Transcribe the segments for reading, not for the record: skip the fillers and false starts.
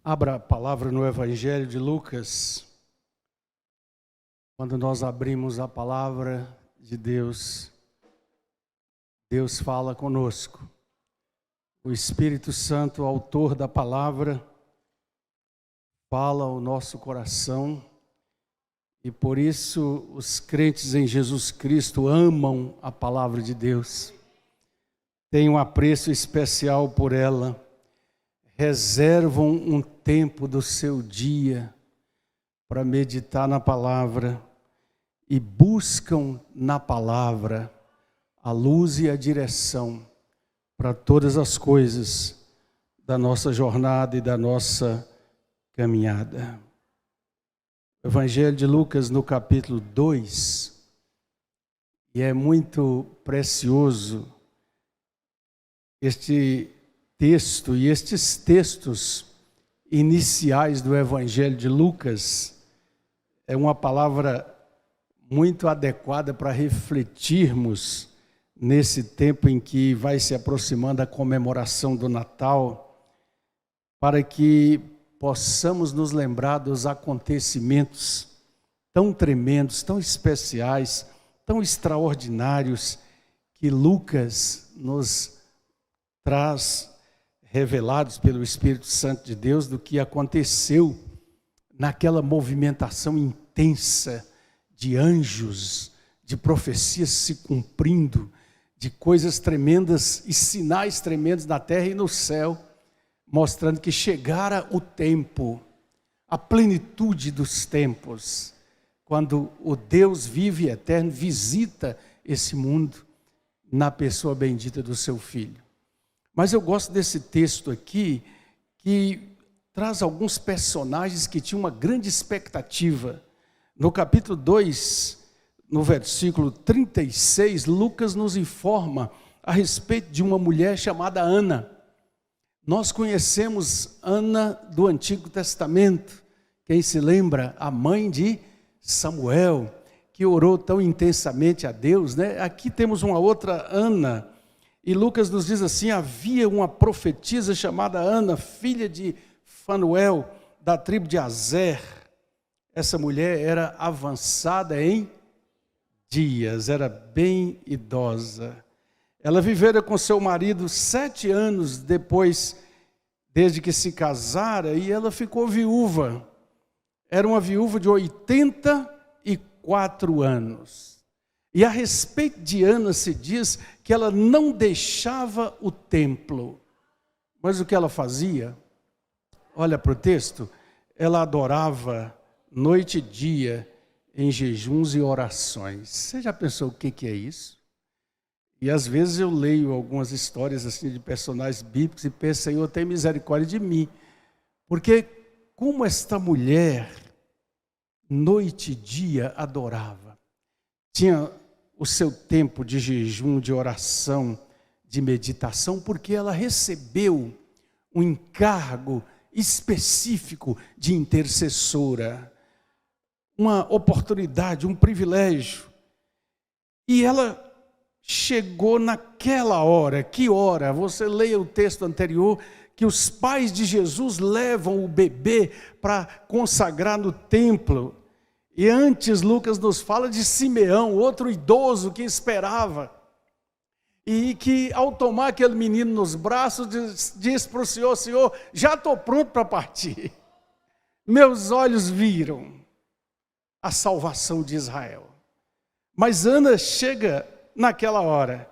Abra a palavra no Evangelho de Lucas. Quando nós abrimos a palavra de Deus, Deus fala conosco. O Espírito Santo, autor da palavra, fala ao nosso coração. E por isso os crentes em Jesus Cristo amam a palavra de Deus. Têm um apreço especial por ela. Reservam um tempo do seu dia para meditar na palavra e buscam na palavra a luz e a direção para todas as coisas da nossa jornada e da nossa caminhada. Evangelho de Lucas no capítulo 2, e é muito precioso este texto e estes textos iniciais do Evangelho de Lucas. É uma palavra muito adequada para refletirmos nesse tempo em que vai se aproximando a comemoração do Natal, para que possamos nos lembrar dos acontecimentos tão tremendos, tão especiais, tão extraordinários que Lucas nos traz, revelados pelo Espírito Santo de Deus, do que aconteceu naquela movimentação intensa de anjos, de profecias se cumprindo, de coisas tremendas e sinais tremendos na terra e no céu, mostrando que chegara o tempo, a plenitude dos tempos, quando o Deus vivo e eterno visita esse mundo na pessoa bendita do seu Filho. Mas eu gosto desse texto aqui, que traz alguns personagens que tinham uma grande expectativa. No capítulo 2, no versículo 36, Lucas nos informa a respeito de uma mulher chamada Ana. Nós conhecemos Ana do Antigo Testamento. Quem se lembra? A mãe de Samuel, que orou tão intensamente a Deus, né? Aqui temos uma outra Ana. E Lucas nos diz assim: havia uma profetisa chamada Ana, filha de Fanuel, da tribo de Aser. Essa mulher era avançada em dias, era bem idosa. Ela vivera com seu marido 7 anos depois, desde que se casara, e ela ficou viúva. Era uma viúva de 84 anos. E a respeito de Ana se diz que ela não deixava o templo. Mas o que ela fazia? Olha para o texto. Ela adorava noite e dia em jejuns e orações. Você já pensou o que é isso? E às vezes eu leio algumas histórias assim de personagens bíblicos e penso: Senhor, tem misericórdia de mim. Porque como esta mulher, noite e dia, adorava. Tinha o seu tempo de jejum, de oração, de meditação, porque ela recebeu um encargo específico de intercessora, uma oportunidade, um privilégio. E ela chegou naquela hora. Que hora? Você leia o texto anterior, que os pais de Jesus levam o bebê para consagrar no templo. E antes Lucas nos fala de Simeão, outro idoso que esperava. E que ao tomar aquele menino nos braços, diz para o Senhor: Senhor, já estou pronto para partir. Meus olhos viram a salvação de Israel. Mas Ana chega naquela hora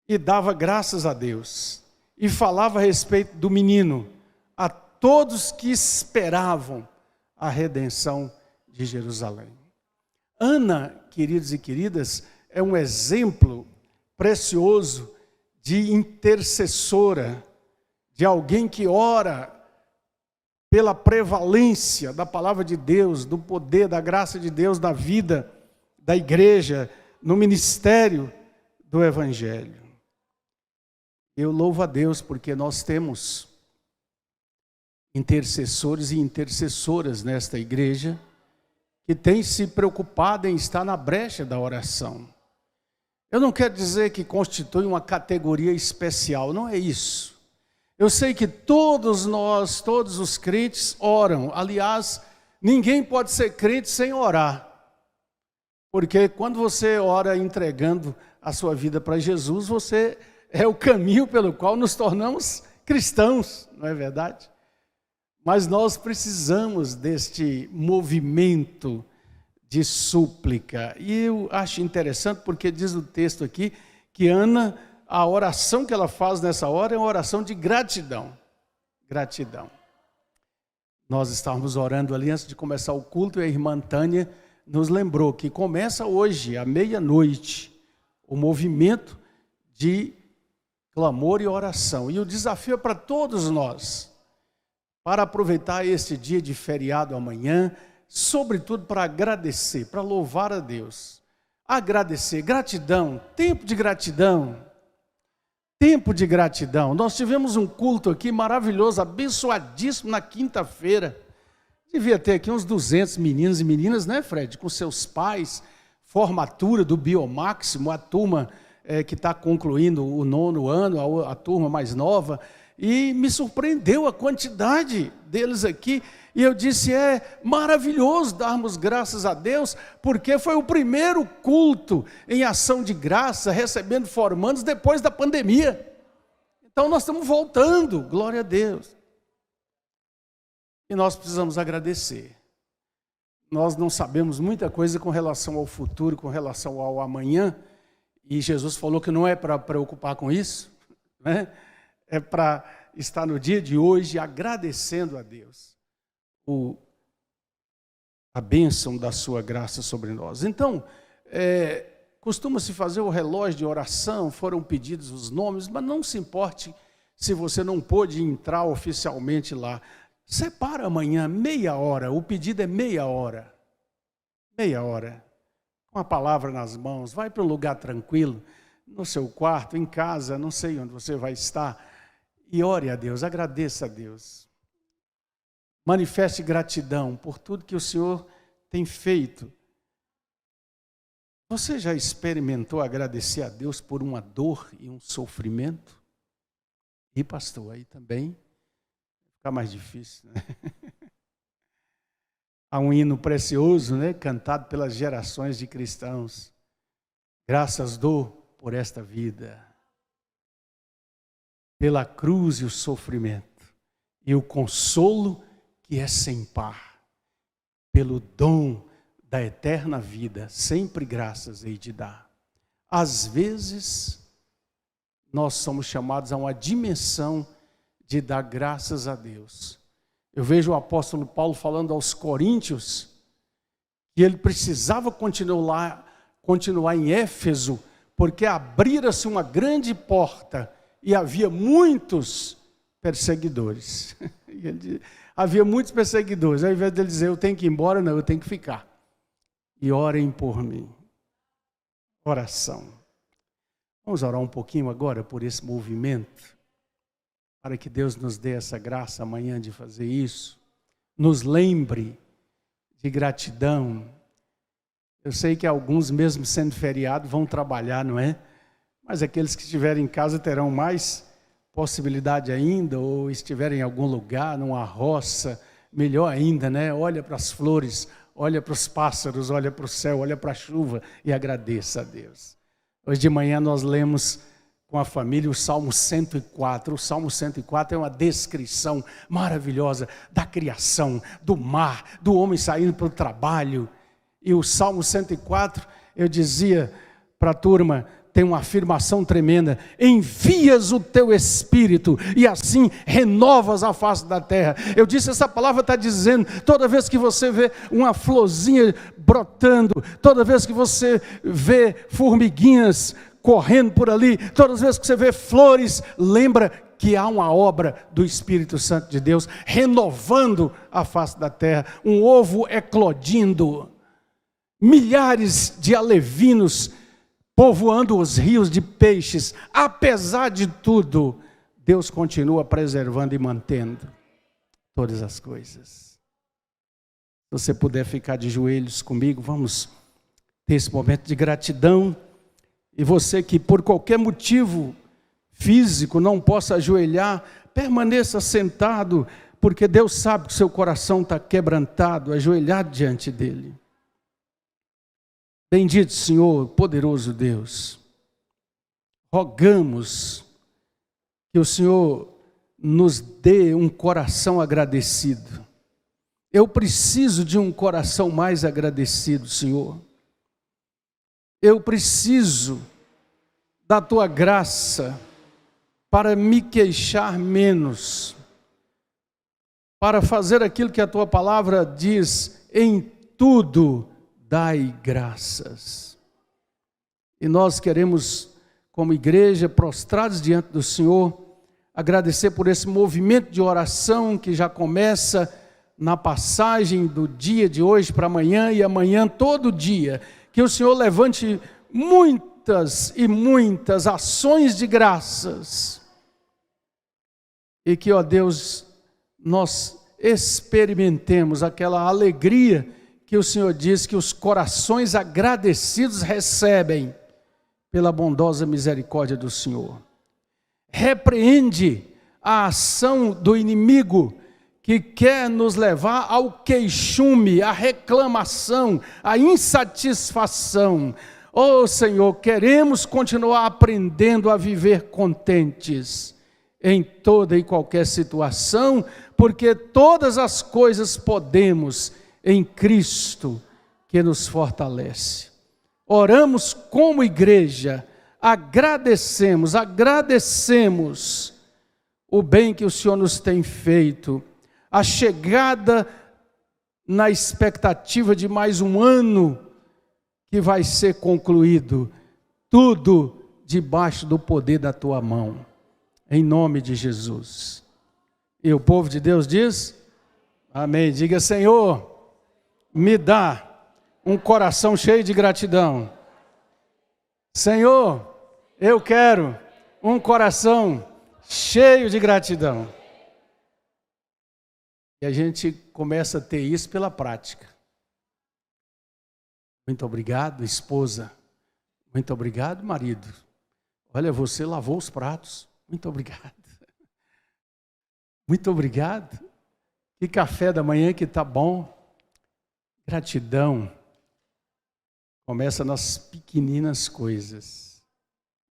e dava graças a Deus. E falava a respeito do menino a todos que esperavam a redenção de Jerusalém. Ana, queridos e queridas, é um exemplo precioso de intercessora, de alguém que ora pela prevalência da palavra de Deus, do poder, da graça de Deus na vida da igreja, no ministério do Evangelho. Eu louvo a Deus porque nós temos intercessores e intercessoras nesta igreja que têm se preocupado em estar na brecha da oração. Eu não quero dizer que constitui uma categoria especial, não é isso. Eu sei que todos nós, todos os crentes oram. Aliás, ninguém pode ser crente sem orar. Porque quando você ora entregando a sua vida para Jesus, você é o caminho pelo qual nos tornamos cristãos, não é verdade? Mas nós precisamos deste movimento de súplica. E eu acho interessante porque diz o texto aqui que Ana, a oração que ela faz nessa hora é uma oração de gratidão. Gratidão. Nós estávamos orando ali antes de começar o culto e a irmã Tânia nos lembrou que começa hoje, à meia-noite, o movimento de clamor e oração. E o desafio é para todos nós, para aproveitar esse dia de feriado amanhã, sobretudo para agradecer, para louvar a Deus. Agradecer, gratidão, tempo de gratidão. Tempo de gratidão. Nós tivemos um culto aqui maravilhoso, abençoadíssimo na quinta-feira. Devia ter aqui uns 200 meninos e meninas, né, Fred? Com seus pais, formatura do Biomáximo, a turma que está concluindo o 9º ano, a turma mais nova. E me surpreendeu a quantidade deles aqui. E eu disse, é maravilhoso darmos graças a Deus, porque foi o primeiro culto em ação de graça, recebendo formandos depois da pandemia. Então nós estamos voltando, glória a Deus. E nós precisamos agradecer. Nós não sabemos muita coisa com relação ao futuro, com relação ao amanhã. E Jesus falou que não é para preocupar com isso, né? É para estar no dia de hoje agradecendo a Deus a bênção da sua graça sobre nós. Então, costuma-se fazer o relógio de oração, foram pedidos os nomes, mas não se importe se você não pôde entrar oficialmente lá. Separa amanhã, meia hora, o pedido é meia hora. Meia hora, com a palavra nas mãos, vai para um lugar tranquilo, no seu quarto, em casa, não sei onde você vai estar, e ore a Deus, agradeça a Deus. Manifeste gratidão por tudo que o Senhor tem feito. Você já experimentou agradecer a Deus por uma dor e um sofrimento? E pastor, aí também fica mais difícil, né? Há um hino precioso, né, cantado pelas gerações de cristãos. Graças dou por esta vida, pela cruz e o sofrimento, e o consolo que é sem par, pelo dom da eterna vida, sempre graças hei de dar. Às vezes, nós somos chamados a uma dimensão de dar graças a Deus. Eu vejo o apóstolo Paulo falando aos coríntios que ele precisava continuar em Éfeso, porque abrira-se uma grande porta e havia muitos perseguidores. Havia muitos perseguidores. Ao invés de ele dizer, eu tenho que ir embora, não, eu tenho que ficar. E orem por mim. Oração. Vamos orar um pouquinho agora por esse movimento, para que Deus nos dê essa graça amanhã de fazer isso. Nos lembre de gratidão. Eu sei que alguns, mesmo sendo feriado, vão trabalhar, não é? Mas aqueles que estiverem em casa terão mais possibilidade ainda, ou estiverem em algum lugar, numa roça, melhor ainda, né? Olha para as flores, olha para os pássaros, olha para o céu, olha para a chuva e agradeça a Deus. Hoje de manhã nós lemos com a família o Salmo 104. O Salmo 104 é uma descrição maravilhosa da criação, do mar, do homem saindo para o trabalho. E o Salmo 104, eu dizia para a turma, tem uma afirmação tremenda: envias o teu Espírito e assim renovas a face da terra. Eu disse, essa palavra está dizendo, toda vez que você vê uma florzinha brotando, toda vez que você vê formiguinhas correndo por ali, todas as vezes que você vê flores, lembra que há uma obra do Espírito Santo de Deus renovando a face da terra, um ovo eclodindo, milhares de alevinos povoando os rios de peixes. Apesar de tudo, Deus continua preservando e mantendo todas as coisas. Se você puder ficar de joelhos comigo, vamos ter esse momento de gratidão. E você que por qualquer motivo físico, não possa ajoelhar, permaneça sentado, porque Deus sabe que seu coração está quebrantado, ajoelhado diante dele. Bendito Senhor, poderoso Deus, rogamos que o Senhor nos dê um coração agradecido. Eu preciso de um coração mais agradecido, Senhor. Eu preciso da Tua graça para me queixar menos, para fazer aquilo que a Tua palavra diz, em tudo dai graças. E nós queremos, como igreja, prostrados diante do Senhor, agradecer por esse movimento de oração que já começa na passagem do dia de hoje para amanhã e amanhã todo dia. Que o Senhor levante muitas e muitas ações de graças. E que, ó Deus, nós experimentemos aquela alegria que o Senhor diz que os corações agradecidos recebem pela bondosa misericórdia do Senhor. Repreende a ação do inimigo que quer nos levar ao queixume, à reclamação, à insatisfação. Oh Senhor, queremos continuar aprendendo a viver contentes em toda e qualquer situação, porque todas as coisas podemos em Cristo que nos fortalece. Oramos como igreja, agradecemos o bem que o Senhor nos tem feito, a chegada na expectativa de mais um ano que vai ser concluído, tudo debaixo do poder da Tua mão, em nome de Jesus. E o povo de Deus diz, amém, diga: Senhor, me dá um coração cheio de gratidão. Senhor, eu quero um coração cheio de gratidão. E a gente começa a ter isso pela prática. Muito obrigado, esposa. Muito obrigado, marido. Olha, você lavou os pratos. Muito obrigado. Muito obrigado. Que café da manhã que tá bom. Gratidão começa nas pequeninas coisas.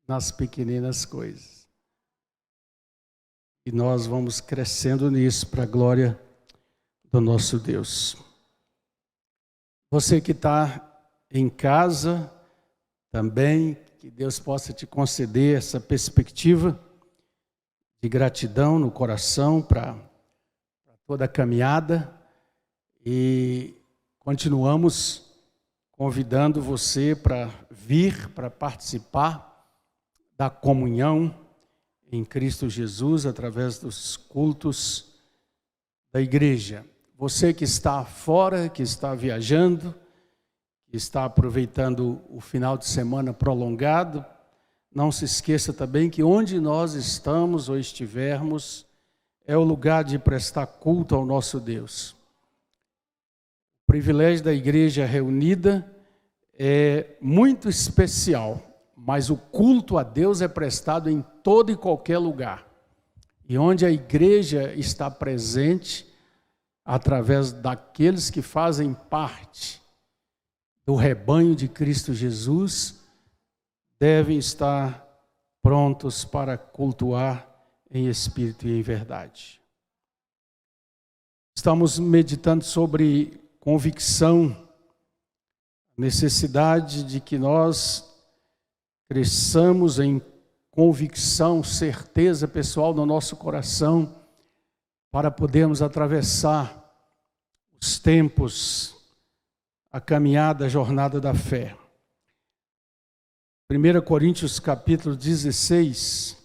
Nas pequeninas coisas. E nós vamos crescendo nisso para a glória do nosso Deus. Você que está em casa também, que Deus possa te conceder essa perspectiva de gratidão no coração para toda a caminhada. E continuamos convidando você para vir, para participar da comunhão em Cristo Jesus através dos cultos da igreja. Você que está fora, que está viajando, que está aproveitando o final de semana prolongado, não se esqueça também que onde nós estamos ou estivermos é o lugar de prestar culto ao nosso Deus. O privilégio da igreja reunida é muito especial, mas o culto a Deus é prestado em todo e qualquer lugar. E onde a igreja está presente, através daqueles que fazem parte do rebanho de Cristo Jesus, devem estar prontos para cultuar em espírito e em verdade. Estamos meditando sobre convicção, necessidade de que nós cresçamos em convicção, certeza pessoal no nosso coração, para podermos atravessar os tempos, a caminhada, a jornada da fé. 1 Coríntios capítulo 16.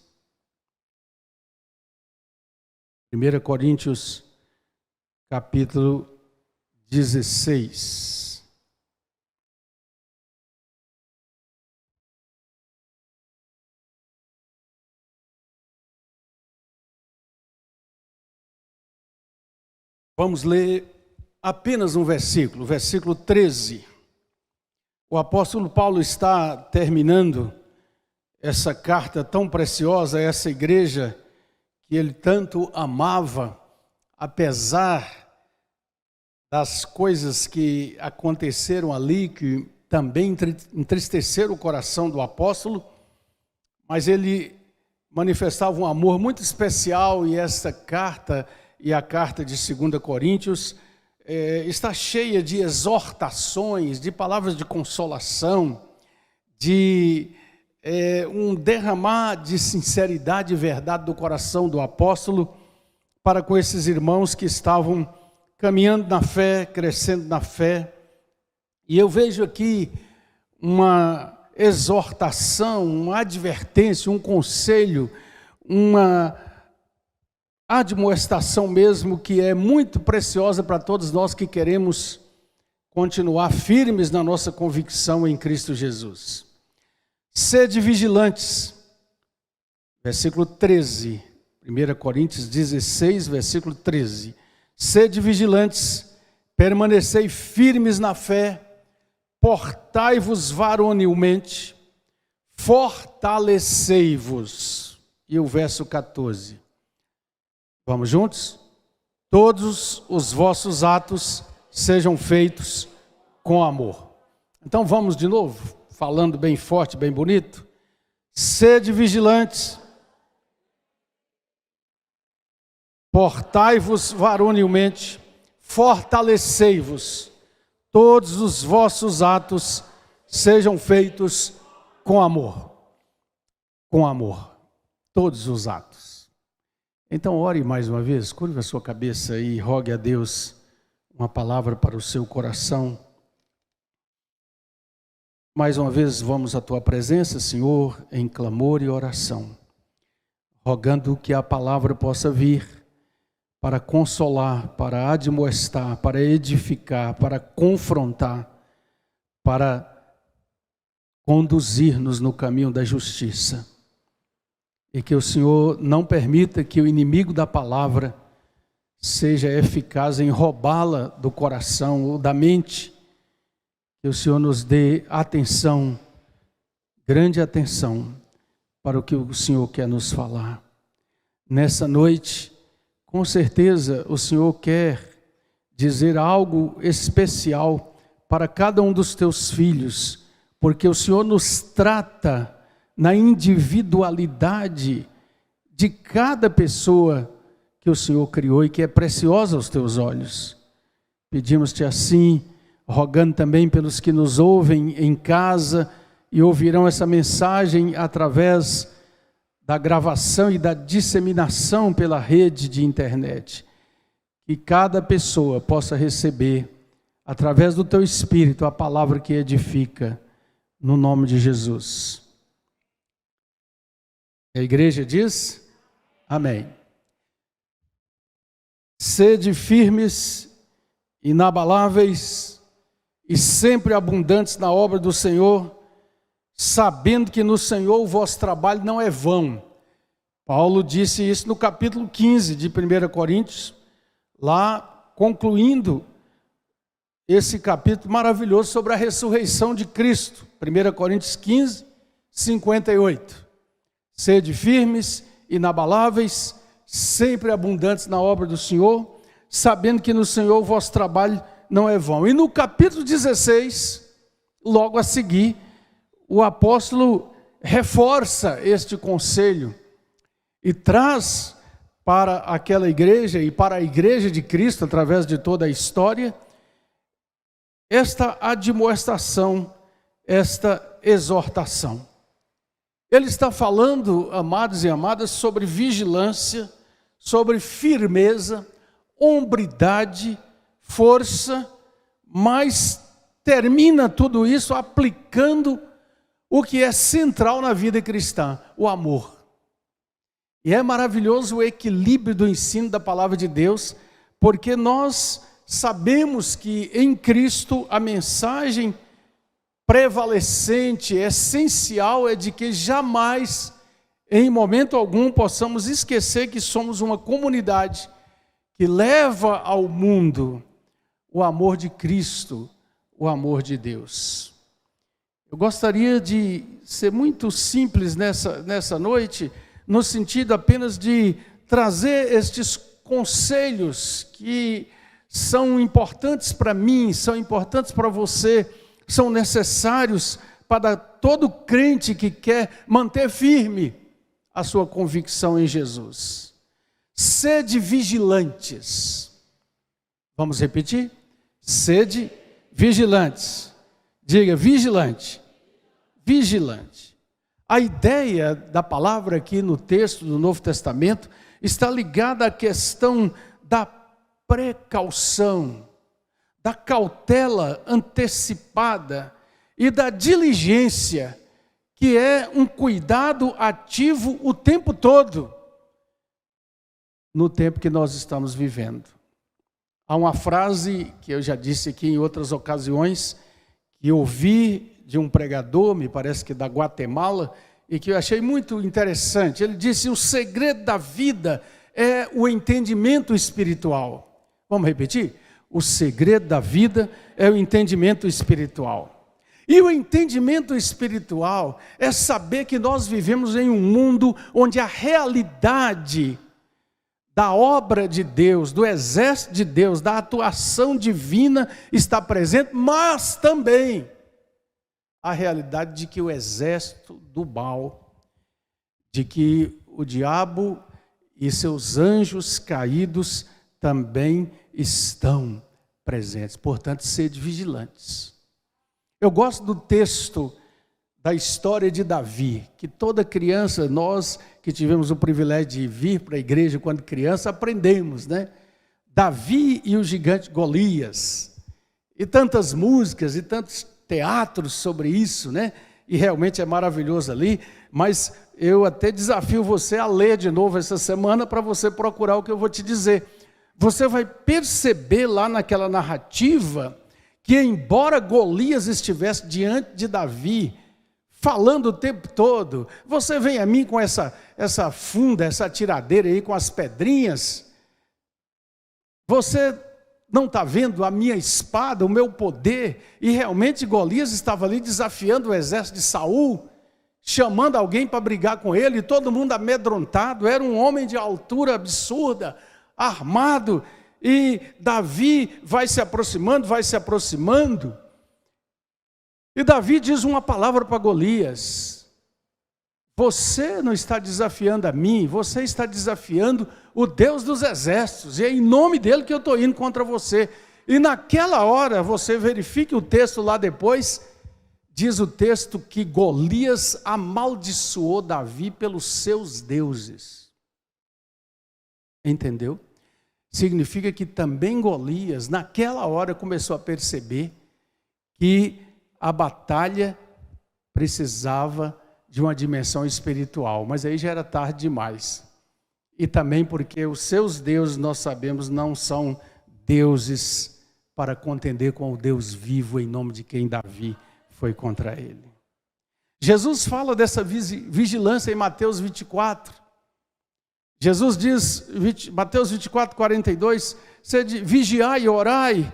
1 Coríntios capítulo 16. Vamos ler apenas um versículo, versículo 13. O apóstolo Paulo está terminando essa carta tão preciosa a essa igreja que ele tanto amava, apesar das coisas que aconteceram ali, que também entristeceram o coração do apóstolo, mas ele manifestava um amor muito especial, e essa carta, e a carta de 2 Coríntios, está cheia de exortações, de palavras de consolação, de um derramar de sinceridade e verdade do coração do apóstolo para com esses irmãos que estavam caminhando na fé, crescendo na fé. E eu vejo aqui uma exortação, uma advertência, um conselho, uma admoestação mesmo, que é muito preciosa para todos nós que queremos continuar firmes na nossa convicção em Cristo Jesus. Sede vigilantes, versículo 13, 1 Coríntios 16, versículo 13. Sede vigilantes, permanecei firmes na fé, portai-vos varonilmente, fortalecei-vos. E o verso 14. Vamos juntos? Todos os vossos atos sejam feitos com amor. Então vamos de novo, falando bem forte, bem bonito. Sede vigilantes, portai-vos varonilmente, fortalecei-vos, todos os vossos atos sejam feitos com amor. Com amor, todos os atos. Então ore mais uma vez, curva a sua cabeça e rogue a Deus uma palavra para o seu coração. Mais uma vez vamos à tua presença, Senhor, em clamor e oração, rogando que a palavra possa vir para consolar, para admoestar, para edificar, para confrontar, para conduzir-nos no caminho da justiça. E que o Senhor não permita que o inimigo da palavra seja eficaz em roubá-la do coração ou da mente. Que o Senhor nos dê atenção, grande atenção, para o que o Senhor quer nos falar. Nessa noite, com certeza, o Senhor quer dizer algo especial para cada um dos teus filhos, porque o Senhor nos trata na individualidade de cada pessoa que o Senhor criou e que é preciosa aos teus olhos. Pedimos-te assim, rogando também pelos que nos ouvem em casa e ouvirão essa mensagem através da gravação e da disseminação pela rede de internet. Que cada pessoa possa receber, através do teu Espírito, a palavra que edifica, no nome de Jesus. A igreja diz: amém. Sede firmes, inabaláveis e sempre abundantes na obra do Senhor, sabendo que no Senhor o vosso trabalho não é vão. Paulo disse isso no capítulo 15 de 1 Coríntios, lá concluindo esse capítulo maravilhoso sobre a ressurreição de Cristo. 1 Coríntios 15, 58. Sede firmes, inabaláveis, sempre abundantes na obra do Senhor, sabendo que no Senhor o vosso trabalho não é vão. E no capítulo 16, logo a seguir, o apóstolo reforça este conselho e traz para aquela igreja e para a igreja de Cristo, através de toda a história, esta admoestação, esta exortação. Ele está falando, amados e amadas, sobre vigilância, sobre firmeza, hombridade, força, mas termina tudo isso aplicando o que é central na vida cristã, o amor. E é maravilhoso o equilíbrio do ensino da palavra de Deus, porque nós sabemos que em Cristo a mensagem prevalecente, essencial, é de que jamais, em momento algum, possamos esquecer que somos uma comunidade que leva ao mundo o amor de Cristo, o amor de Deus. Eu gostaria de ser muito simples nessa noite, no sentido apenas de trazer estes conselhos que são importantes para mim, são importantes para você, são necessários para todo crente que quer manter firme a sua convicção em Jesus. Sede vigilantes. Vamos repetir? Sede vigilantes. Diga, vigilante. Vigilante. A ideia da palavra aqui no texto do Novo Testamento está ligada à questão da precaução, da cautela antecipada e da diligência, que é um cuidado ativo o tempo todo, no tempo que nós estamos vivendo. Há uma frase que eu já disse aqui em outras ocasiões, que eu ouvi de um pregador, me parece que da Guatemala, e que eu achei muito interessante. Ele disse: o segredo da vida é o entendimento espiritual. Vamos repetir? O segredo da vida é o entendimento espiritual. E o entendimento espiritual é saber que nós vivemos em um mundo onde a realidade da obra de Deus, do exército de Deus, da atuação divina está presente, mas também a realidade de que o exército do mal, de que o diabo e seus anjos caídos também estão presentes. Portanto, sede vigilantes. Eu gosto do texto da história de Davi, que toda criança, nós que tivemos o privilégio de vir para a igreja quando criança, aprendemos, né? Davi e o gigante Golias, e tantas músicas e tantos teatros sobre isso, né? E realmente é maravilhoso ali, mas eu até desafio você a ler de novo essa semana para você procurar o que eu vou te dizer. Você vai perceber lá naquela narrativa que, embora Golias estivesse diante de Davi, falando o tempo todo, você vem a mim com essa funda, essa tiradeira aí com as pedrinhas, você não está vendo a minha espada, o meu poder? E realmente Golias estava ali desafiando o exército de Saul, chamando alguém para brigar com ele, e todo mundo amedrontado. Era um homem de altura absurda, armado, e Davi vai se aproximando, e Davi diz uma palavra para Golias: você não está desafiando a mim, você está desafiando o Deus dos exércitos, e é em nome dele que eu estou indo contra você. E naquela hora, você verifique o texto lá depois, diz o texto que Golias amaldiçoou Davi pelos seus deuses. Entendeu? Significa que também Golias, naquela hora, começou a perceber que a batalha precisava de uma dimensão espiritual, mas aí já era tarde demais. E também porque os seus deuses, nós sabemos, não são deuses para contender com o Deus vivo, em nome de quem Davi foi contra ele. Jesus fala dessa vigilância em Mateus 24. Jesus diz, Mateus 24, 42, vigiai e orai,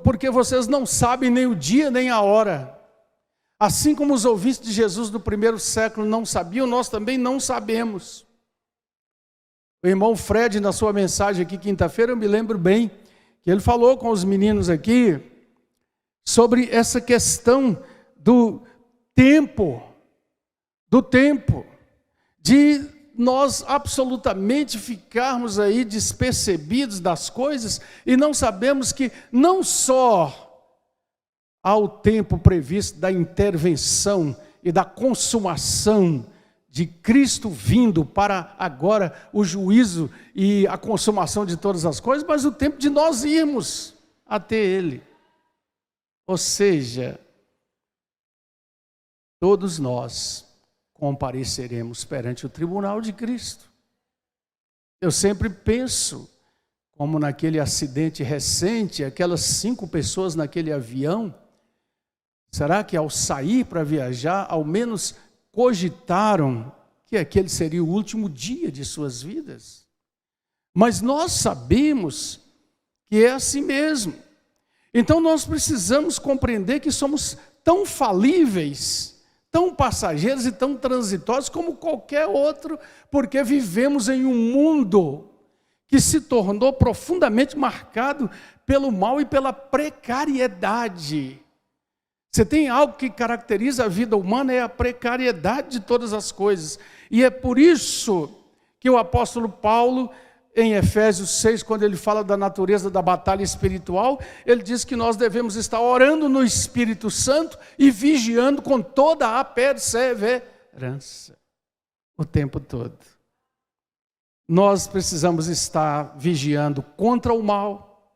porque vocês não sabem nem o dia nem a hora. Assim como os ouvintes de Jesus do primeiro século não sabiam, nós também não sabemos. O irmão Fred, na sua mensagem aqui quinta-feira, eu me lembro bem, que ele falou com os meninos aqui sobre essa questão do tempo, de nós absolutamente ficarmos aí despercebidos das coisas e não sabemos que não só há o tempo previsto da intervenção e da consumação de Cristo vindo para agora o juízo e a consumação de todas as coisas, mas o tempo de nós irmos até Ele. Ou seja, todos nós compareceremos perante o tribunal de Cristo. Eu sempre penso, como naquele acidente recente, aquelas 5 pessoas naquele avião, será que ao sair para viajar, ao menos cogitaram que aquele seria o último dia de suas vidas? Mas nós sabemos que é assim mesmo. Então nós precisamos compreender que somos tão falíveis, tão passageiros e tão transitórios como qualquer outro, porque vivemos em um mundo que se tornou profundamente marcado pelo mal e pela precariedade. Você tem algo que caracteriza a vida humana, é a precariedade de todas as coisas. E é por isso que o apóstolo Paulo, em Efésios 6, quando ele fala da natureza da batalha espiritual, ele diz que nós devemos estar orando no Espírito Santo e vigiando com toda a perseverança o tempo todo. Nós precisamos estar vigiando contra o mal,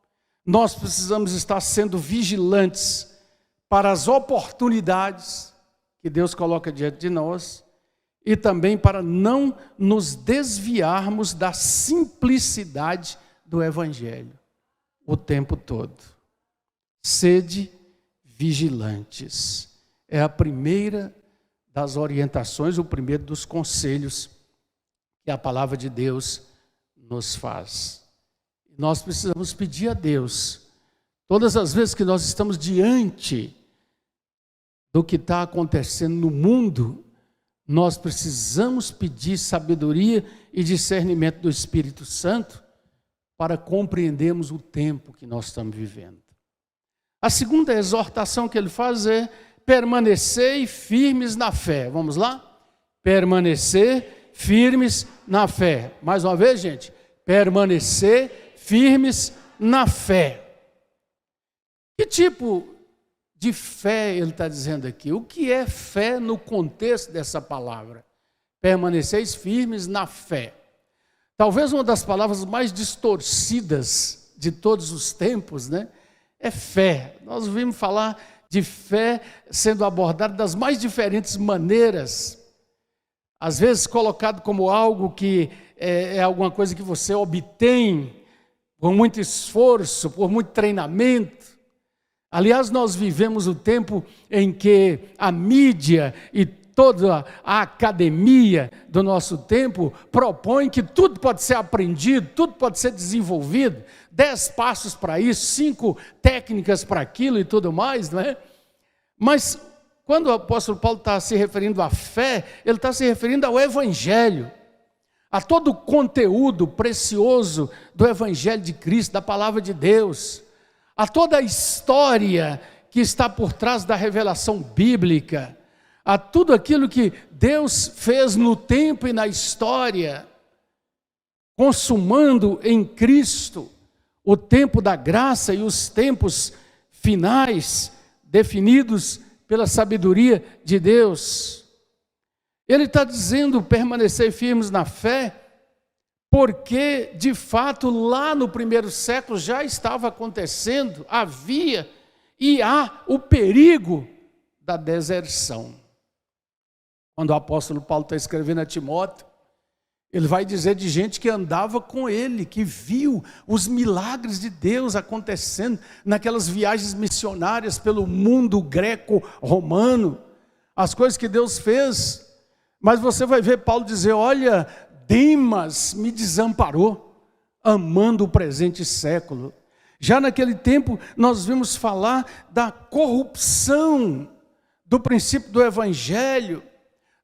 nós precisamos estar sendo vigilantes para as oportunidades que Deus coloca diante de nós e também para não nos desviarmos da simplicidade do Evangelho o tempo todo. Sede vigilantes. É a primeira das orientações, o primeiro dos conselhos que a palavra de Deus nos faz. Nós precisamos pedir a Deus, todas as vezes que nós estamos diante do que está acontecendo no mundo, nós precisamos pedir sabedoria e discernimento do Espírito Santo para compreendermos o tempo que nós estamos vivendo. A segunda exortação que ele faz é permanecei firmes na fé. Vamos lá? Permanecer firmes na fé. Mais uma vez, gente. Permanecer firmes na fé. Que tipo de fé ele está dizendo aqui? O que é fé no contexto dessa palavra? Permaneceis firmes na fé. Talvez uma das palavras mais distorcidas de todos os tempos, né? É fé. Nós ouvimos falar de fé sendo abordada das mais diferentes maneiras. Às vezes colocado como algo que é alguma coisa que você obtém por muito esforço, por muito treinamento. Aliás, nós vivemos o tempo em que a mídia e toda a academia do nosso tempo propõe que tudo pode ser aprendido, tudo pode ser desenvolvido, 10 passos para isso, 5 técnicas para aquilo e tudo mais, não é? Mas quando o apóstolo Paulo está se referindo à fé, ele está se referindo ao Evangelho, a todo o conteúdo precioso do Evangelho de Cristo, da palavra de Deus, a toda a história que está por trás da revelação bíblica, a tudo aquilo que Deus fez no tempo e na história, consumando em Cristo o tempo da graça e os tempos finais definidos pela sabedoria de Deus. Ele está dizendo permanecer firmes na fé, porque, de fato, lá no primeiro século já estava acontecendo, havia e há o perigo da deserção. Quando o apóstolo Paulo está escrevendo a Timóteo, ele vai dizer de gente que andava com ele, que viu os milagres de Deus acontecendo naquelas viagens missionárias pelo mundo greco-romano, as coisas que Deus fez. Mas você vai ver Paulo dizer, olha, Demas me desamparou, amando o presente século. Já naquele tempo, nós vimos falar da corrupção do princípio do Evangelho,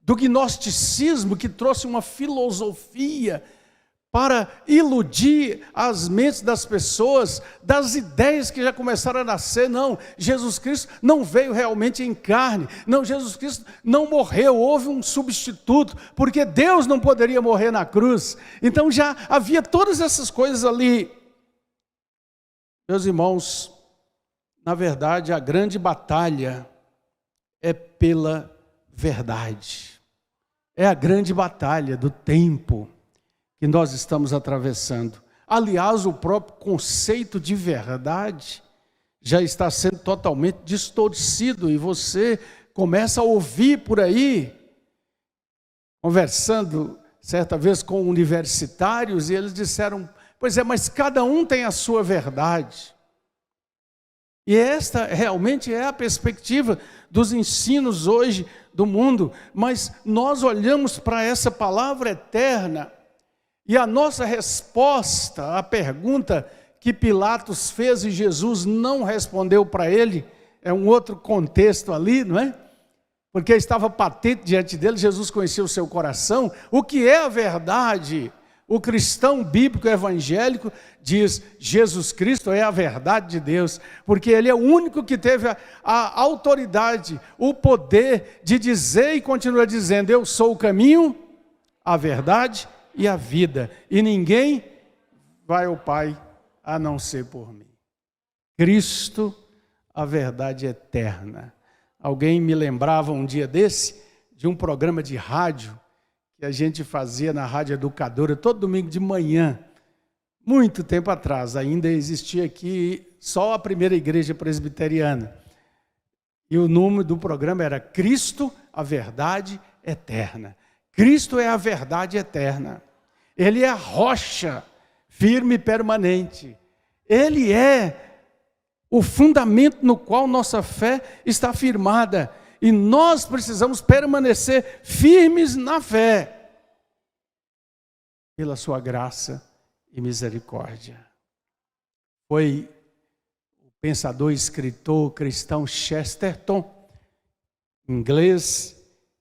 do gnosticismo, que trouxe uma filosofia para iludir as mentes das pessoas, das ideias que já começaram a nascer. Não, Jesus Cristo não veio realmente em carne, não, Jesus Cristo não morreu, houve um substituto, porque Deus não poderia morrer na cruz. Então já havia todas essas coisas ali. Meus irmãos, na verdade a grande batalha é pela verdade. É a grande batalha do tempo que nós estamos atravessando. Aliás, o próprio conceito de verdade já está sendo totalmente distorcido e você começa a ouvir por aí, conversando certa vez com universitários, e eles disseram, pois é, mas cada um tem a sua verdade. E esta realmente é a perspectiva dos ensinos hoje do mundo, mas nós olhamos para essa palavra eterna, e a nossa resposta à pergunta que Pilatos fez e Jesus não respondeu para ele, é um outro contexto ali, não é? Porque estava patente diante dele, Jesus conhecia o seu coração. O que é a verdade? O cristão bíblico evangélico diz: Jesus Cristo é a verdade de Deus, porque Ele é o único que teve a autoridade, o poder de dizer e continua dizendo: eu sou o caminho, a verdade e a vida, e ninguém vai ao Pai a não ser por mim. Cristo, a verdade eterna. Alguém me lembrava um dia desse, de um programa de rádio, que a gente fazia na Rádio Educadora, todo domingo de manhã, muito tempo atrás, ainda existia aqui só a primeira igreja presbiteriana. E o nome do programa era Cristo, a verdade eterna. Cristo é a verdade eterna. Ele é a rocha firme e permanente. Ele é o fundamento no qual nossa fé está firmada. E nós precisamos permanecer firmes na fé, pela sua graça e misericórdia. Foi o pensador e escritor cristão Chesterton, inglês,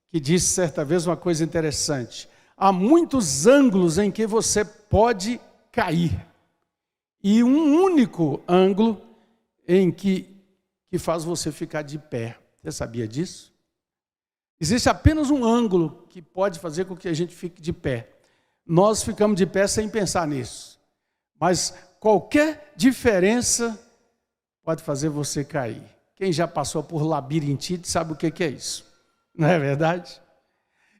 que disse certa vez uma coisa interessante: há muitos ângulos em que você pode cair, e um único ângulo em que faz você ficar de pé. Você sabia disso? Existe apenas um ângulo que pode fazer com que a gente fique de pé. Nós ficamos de pé sem pensar nisso. Mas qualquer diferença pode fazer você cair. Quem já passou por labirintite sabe o que é isso. Não é verdade?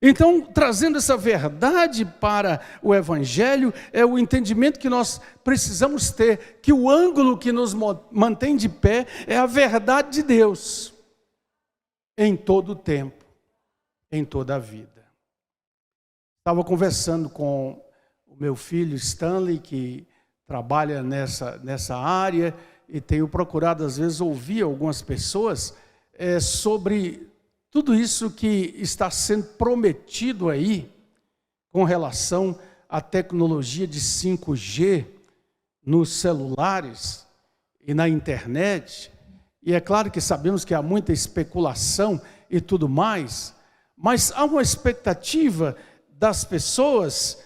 Então, trazendo essa verdade para o Evangelho, é o entendimento que nós precisamos ter, que o ângulo que nos mantém de pé é a verdade de Deus, em todo o tempo, em toda a vida. Estava conversando com o meu filho Stanley, que trabalha nessa área, e tenho procurado às vezes ouvir algumas pessoas sobre tudo isso que está sendo prometido aí com relação à tecnologia de 5G nos celulares e na internet. E é claro que sabemos que há muita especulação e tudo mais, mas há uma expectativa das pessoas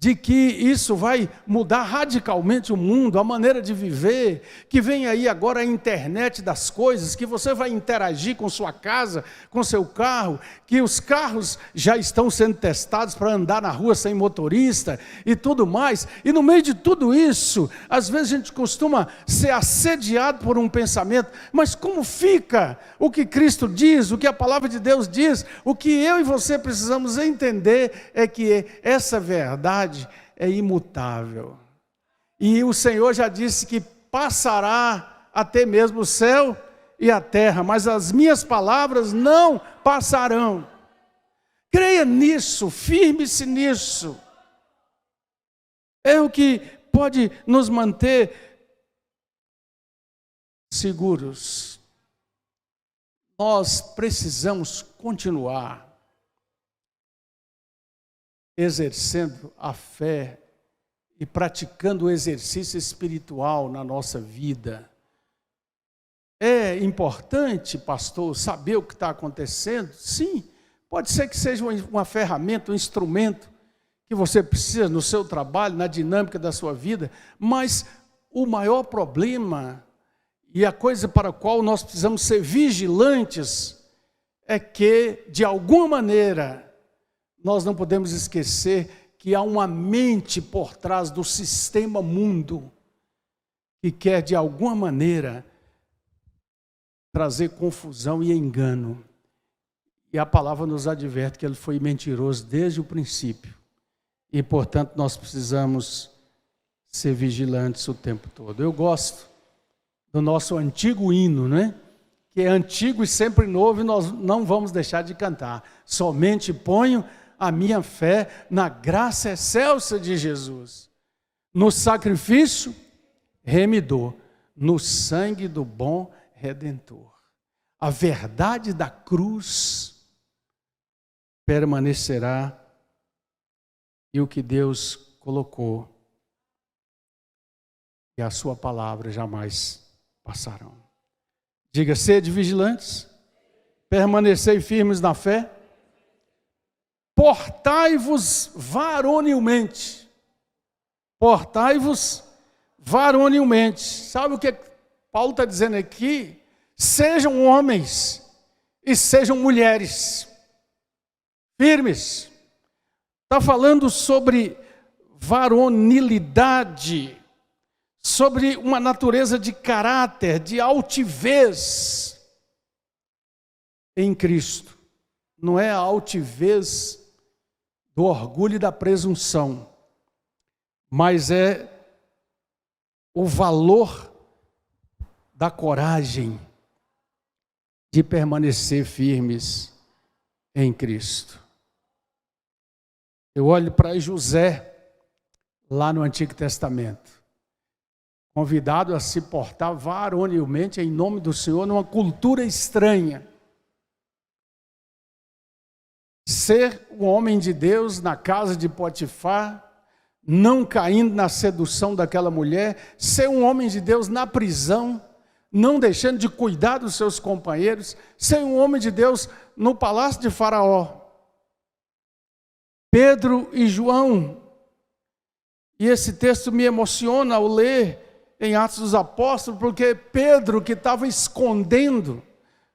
de que isso vai mudar radicalmente o mundo, a maneira de viver, que vem aí agora a internet das coisas, que você vai interagir com sua casa, com seu carro, que os carros já estão sendo testados para andar na rua sem motorista e tudo mais. E no meio de tudo isso, às vezes a gente costuma ser assediado por um pensamento: mas como fica o que Cristo diz, o que a palavra de Deus diz? O que eu e você precisamos entender é que essa verdade é imutável. E o Senhor já disse que passará até mesmo o céu e a terra, mas as minhas palavras não passarão. Creia nisso, firme-se nisso. É o que pode nos manter seguros. Nós precisamos continuar exercendo a fé e praticando o exercício espiritual na nossa vida. É importante, pastor, saber o que está acontecendo? Sim, pode ser que seja uma ferramenta, um instrumento que você precisa no seu trabalho, na dinâmica da sua vida, mas o maior problema e a coisa para a qual nós precisamos ser vigilantes é que, de alguma maneira, nós não podemos esquecer que há uma mente por trás do sistema mundo que quer, de alguma maneira, trazer confusão e engano. E a palavra nos adverte que ele foi mentiroso desde o princípio. E, portanto, nós precisamos ser vigilantes o tempo todo. Eu gosto do nosso antigo hino, né? Que é antigo e sempre novo, e nós não vamos deixar de cantar. Somente ponho a minha fé na graça excelsa de Jesus, no sacrifício remidor, no sangue do bom Redentor. A verdade da cruz permanecerá, e o que Deus colocou e a sua palavra jamais passarão. Diga, sede vigilantes, permanecei firmes na fé, portai-vos varonilmente. Portai-vos varonilmente. Sabe o que Paulo está dizendo aqui? Sejam homens e sejam mulheres firmes. Está falando sobre varonilidade, sobre uma natureza de caráter, de altivez em Cristo. Não é a altivez do orgulho e da presunção, mas é o valor da coragem de permanecer firmes em Cristo. Eu olho para José, lá no Antigo Testamento, convidado a se portar varonilmente em nome do Senhor, numa cultura estranha. Ser um homem de Deus na casa de Potifar, não caindo na sedução daquela mulher, ser um homem de Deus na prisão, não deixando de cuidar dos seus companheiros, ser um homem de Deus no palácio de Faraó. Pedro e João, e esse texto me emociona ao ler em Atos dos Apóstolos, porque Pedro, que estava escondendo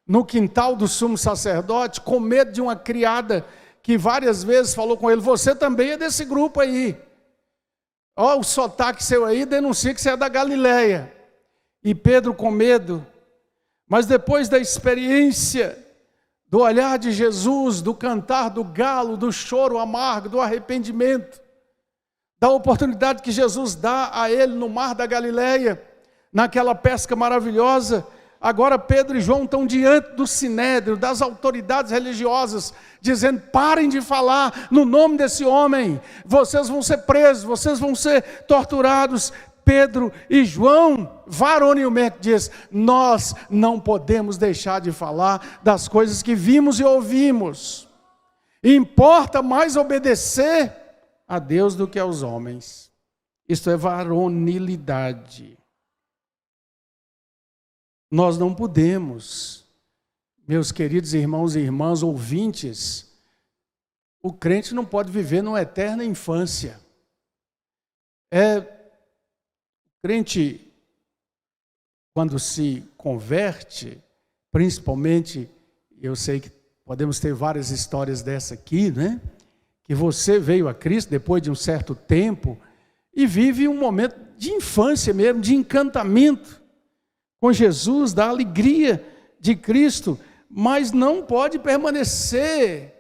no quintal do sumo sacerdote, com medo de uma criada que várias vezes falou com ele, você também é desse grupo aí. Ó, o sotaque seu aí denuncia que você é da Galileia. E Pedro com medo, mas depois da experiência, do olhar de Jesus, do cantar do galo, do choro amargo, do arrependimento, da oportunidade que Jesus dá a ele no mar da Galileia, naquela pesca maravilhosa, agora Pedro e João estão diante do sinédrio, das autoridades religiosas, dizendo, parem de falar no nome desse homem, vocês vão ser presos, vocês vão ser torturados. Pedro e João, varonilmente diz, nós não podemos deixar de falar das coisas que vimos e ouvimos. Importa mais obedecer a Deus do que aos homens. Isto é varonilidade. Nós não podemos, meus queridos irmãos e irmãs ouvintes, o crente não pode viver numa eterna infância. O crente, quando se converte, principalmente, eu sei que podemos ter várias histórias dessa aqui, né? Que você veio a Cristo depois de um certo tempo e vive um momento de infância mesmo, de encantamento com Jesus, da alegria de Cristo, mas não pode permanecer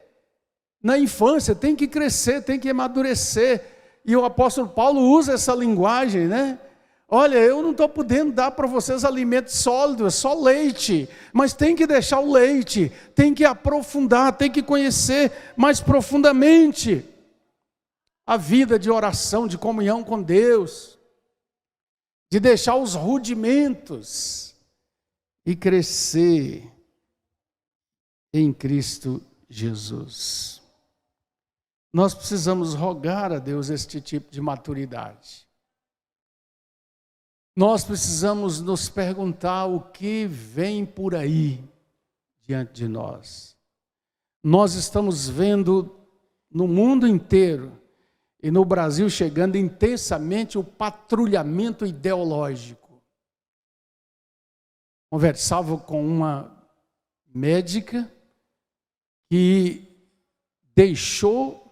na infância, tem que crescer, tem que amadurecer. E o apóstolo Paulo usa essa linguagem, né? Olha, eu não estou podendo dar para vocês alimentos sólidos, só leite, mas tem que deixar o leite, tem que aprofundar, tem que conhecer mais profundamente a vida de oração, de comunhão com Deus, de deixar os rudimentos e crescer em Cristo Jesus. Nós precisamos rogar a Deus este tipo de maturidade. Nós precisamos nos perguntar o que vem por aí diante de nós. Nós estamos vendo no mundo inteiro e no Brasil chegando intensamente o patrulhamento ideológico. Conversava com uma médica que deixou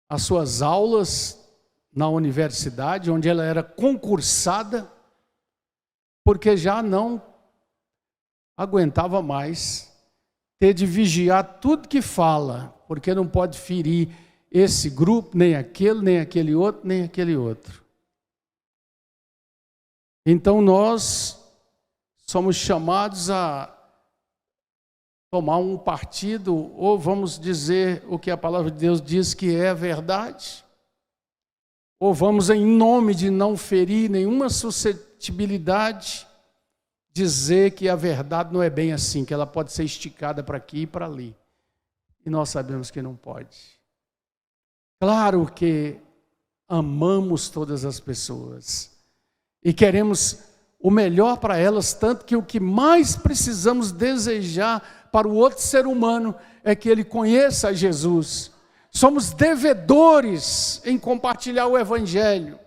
as suas aulas na universidade, onde ela era concursada, porque já não aguentava mais ter de vigiar tudo que fala, porque não pode ferir esse grupo, nem aquele outro, nem aquele outro. Então nós somos chamados a tomar um partido, ou vamos dizer o que a palavra de Deus diz que é verdade, ou vamos, em nome de não ferir nenhuma suscetibilidade, dizer que a verdade não é bem assim, que ela pode ser esticada para aqui e para ali. E nós sabemos que não pode. Claro que amamos todas as pessoas e queremos o melhor para elas, tanto que o que mais precisamos desejar para o outro ser humano é que ele conheça a Jesus. Somos devedores em compartilhar o Evangelho.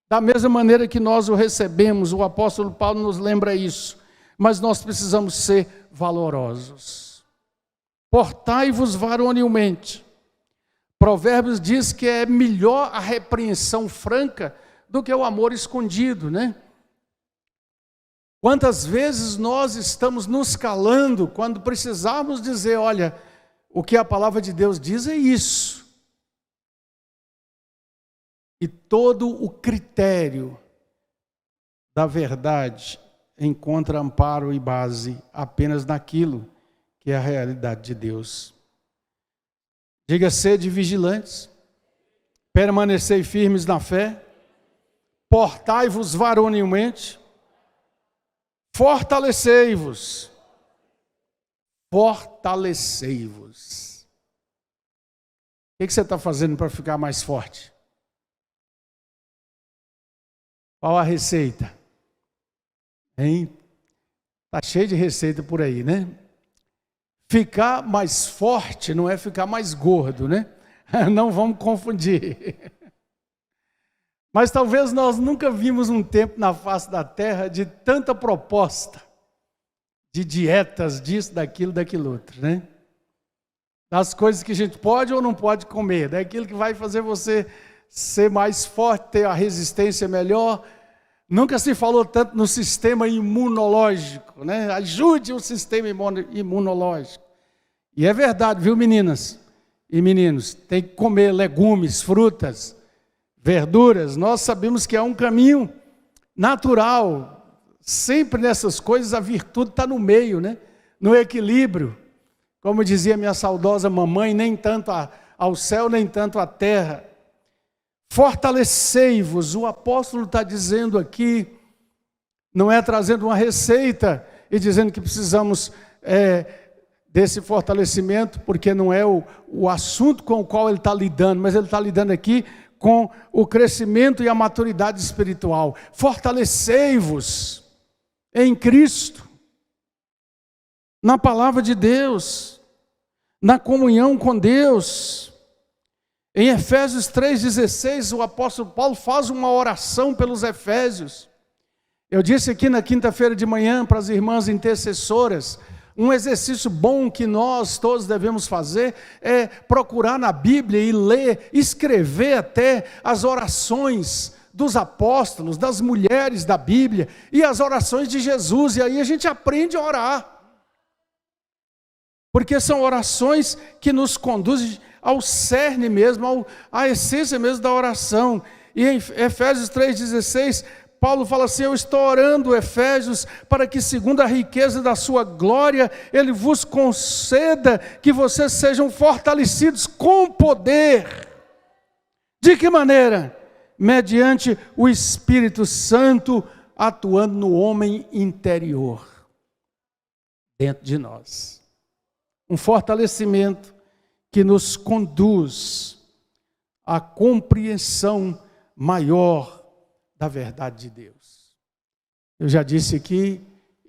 Da mesma maneira que nós o recebemos, o apóstolo Paulo nos lembra isso, mas nós precisamos ser valorosos. Portai-vos varonilmente. Provérbios diz que é melhor a repreensão franca do que o amor escondido, né? Quantas vezes nós estamos nos calando quando precisamos dizer, olha, o que a palavra de Deus diz é isso. E todo o critério da verdade encontra amparo e base apenas naquilo que é a realidade de Deus. Diga: sede vigilantes, permanecei firmes na fé, portai-vos varonilmente, fortalecei-vos. Fortalecei-vos. O que você está fazendo para ficar mais forte? Qual a receita? Está cheio de receita por aí, né? Ficar mais forte não é ficar mais gordo, né? Não vamos confundir. Mas talvez nós nunca vimos um tempo na face da terra de tanta proposta, de dietas, disso, daquilo, daquilo outro, né? Das coisas que a gente pode ou não pode comer, daquilo que vai fazer você ser mais forte, ter a resistência melhor. Nunca se falou tanto no sistema imunológico, né? Ajude o sistema imunológico. E é verdade, viu, meninas e meninos? Tem que comer legumes, frutas, verduras. Nós sabemos que é um caminho natural. Sempre nessas coisas a virtude está no meio, né? No equilíbrio. Como dizia minha saudosa mamãe, nem tanto ao céu, nem tanto à terra. Fortalecei-vos, o apóstolo está dizendo aqui, não é trazendo uma receita e dizendo que precisamos desse fortalecimento, porque não é o assunto com o qual ele está lidando, mas ele está lidando aqui com o crescimento e a maturidade espiritual. Fortalecei-vos em Cristo, na palavra de Deus, na comunhão com Deus. Em Efésios 3,16, o apóstolo Paulo faz uma oração pelos efésios. Eu disse aqui na quinta-feira de manhã para as irmãs intercessoras, um exercício bom que nós todos devemos fazer é procurar na Bíblia e ler, escrever até as orações dos apóstolos, das mulheres da Bíblia e as orações de Jesus, e aí a gente aprende a orar. Porque são orações que nos conduzem ao cerne mesmo, à essência mesmo da oração. E em Efésios 3,16, Paulo fala assim: eu estou orando, Efésios, para que segundo a riqueza da sua glória, Ele vos conceda que vocês sejam fortalecidos com poder. De que maneira? Mediante o Espírito Santo atuando no homem interior, dentro de nós. Um fortalecimento que nos conduz à compreensão maior da verdade de Deus. Eu já disse aqui,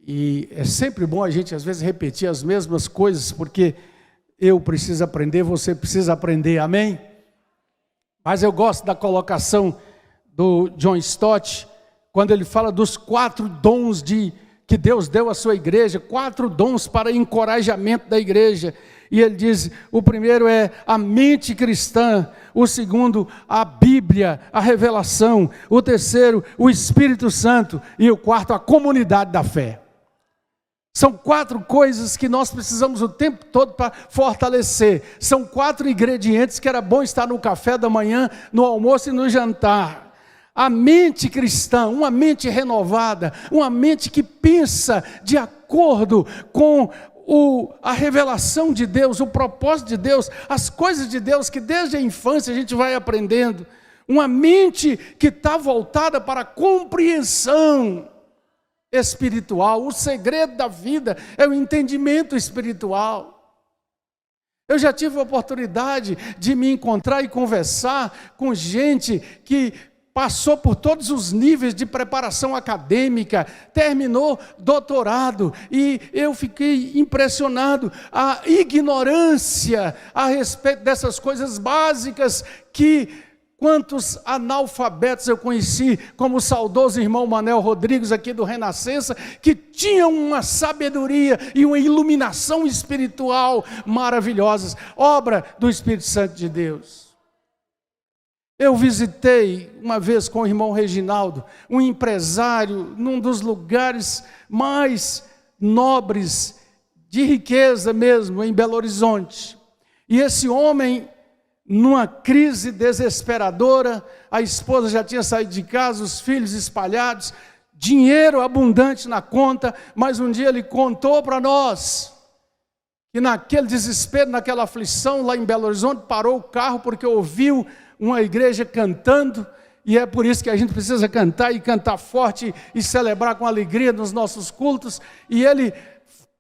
e é sempre bom a gente às vezes repetir as mesmas coisas, porque eu preciso aprender, você precisa aprender, amém? Mas eu gosto da colocação do John Stott, quando ele fala dos 4 dons que Deus deu à sua igreja, 4 dons para encorajamento da igreja. E ele diz, o primeiro é a mente cristã, o segundo, a Bíblia, a revelação, o terceiro, o Espírito Santo, e o quarto, a comunidade da fé. São 4 coisas que nós precisamos o tempo todo para fortalecer. São 4 ingredientes que era bom estar no café da manhã, no almoço e no jantar. A mente cristã, uma mente renovada, uma mente que pensa de acordo com a revelação de Deus, o propósito de Deus, as coisas de Deus que desde a infância a gente vai aprendendo. Uma mente que está voltada para a compreensão espiritual. O segredo da vida é o entendimento espiritual. Eu já tive a oportunidade de me encontrar e conversar com gente que passou por todos os níveis de preparação acadêmica, terminou doutorado, e eu fiquei impressionado, a ignorância a respeito dessas coisas básicas que quantos analfabetos eu conheci, como o saudoso irmão Manel Rodrigues aqui do Renascença, que tinham uma sabedoria e uma iluminação espiritual maravilhosas, obra do Espírito Santo de Deus. Eu visitei uma vez com o irmão Reginaldo, um empresário, num dos lugares mais nobres, de riqueza mesmo, em Belo Horizonte. E esse homem, numa crise desesperadora, a esposa já tinha saído de casa, os filhos espalhados, dinheiro abundante na conta, mas um dia ele contou para nós que naquele desespero, naquela aflição, lá em Belo Horizonte, parou o carro porque ouviu uma igreja cantando, e é por isso que a gente precisa cantar, e cantar forte, e celebrar com alegria nos nossos cultos. E ele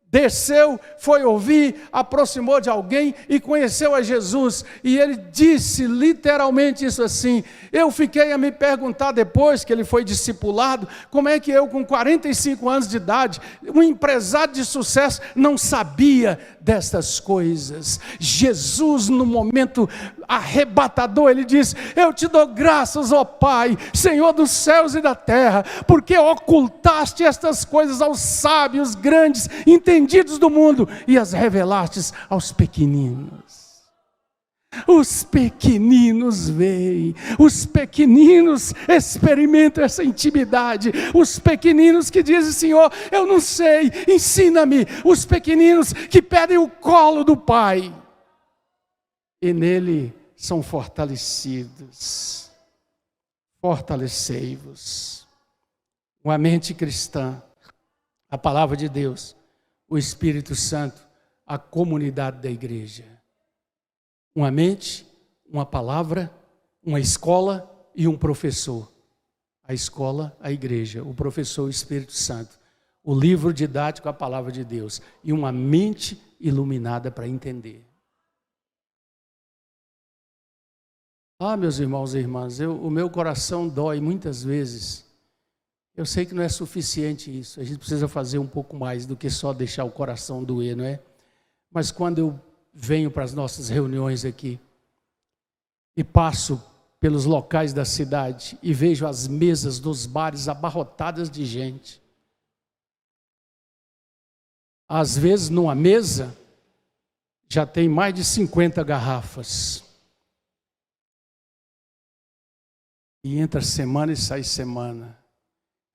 desceu, foi ouvir, aproximou de alguém e conheceu a Jesus. E ele disse literalmente isso assim: eu fiquei a me perguntar depois que ele foi discipulado, como é que eu com 45 anos de idade, um empresário de sucesso, não sabia destas coisas. Jesus, no momento arrebatador, ele diz: eu te dou graças, ó Pai, Senhor dos céus e da terra, porque ocultaste estas coisas aos sábios, grandes, entendidos do mundo, e as revelaste aos pequeninos. Os pequeninos veem, os pequeninos experimentam essa intimidade, os pequeninos que dizem: Senhor, eu não sei, ensina-me. Os pequeninos que pedem o colo do Pai, e nele são fortalecidos. Fortalecei-vos. Uma mente cristã, a palavra de Deus, o Espírito Santo, a comunidade da igreja. Uma mente, uma palavra, uma escola e um professor. A escola, a igreja, o professor, o Espírito Santo, o livro didático, a palavra de Deus, e uma mente iluminada para entender. Meus irmãos e irmãs, o meu coração dói muitas vezes. Eu sei que não é suficiente isso, a gente precisa fazer um pouco mais do que só deixar o coração doer, não é? Mas quando eu venho para as nossas reuniões aqui e passo pelos locais da cidade e vejo as mesas dos bares abarrotadas de gente. Às vezes, numa mesa, já tem mais de 50 garrafas. E entra semana e sai semana.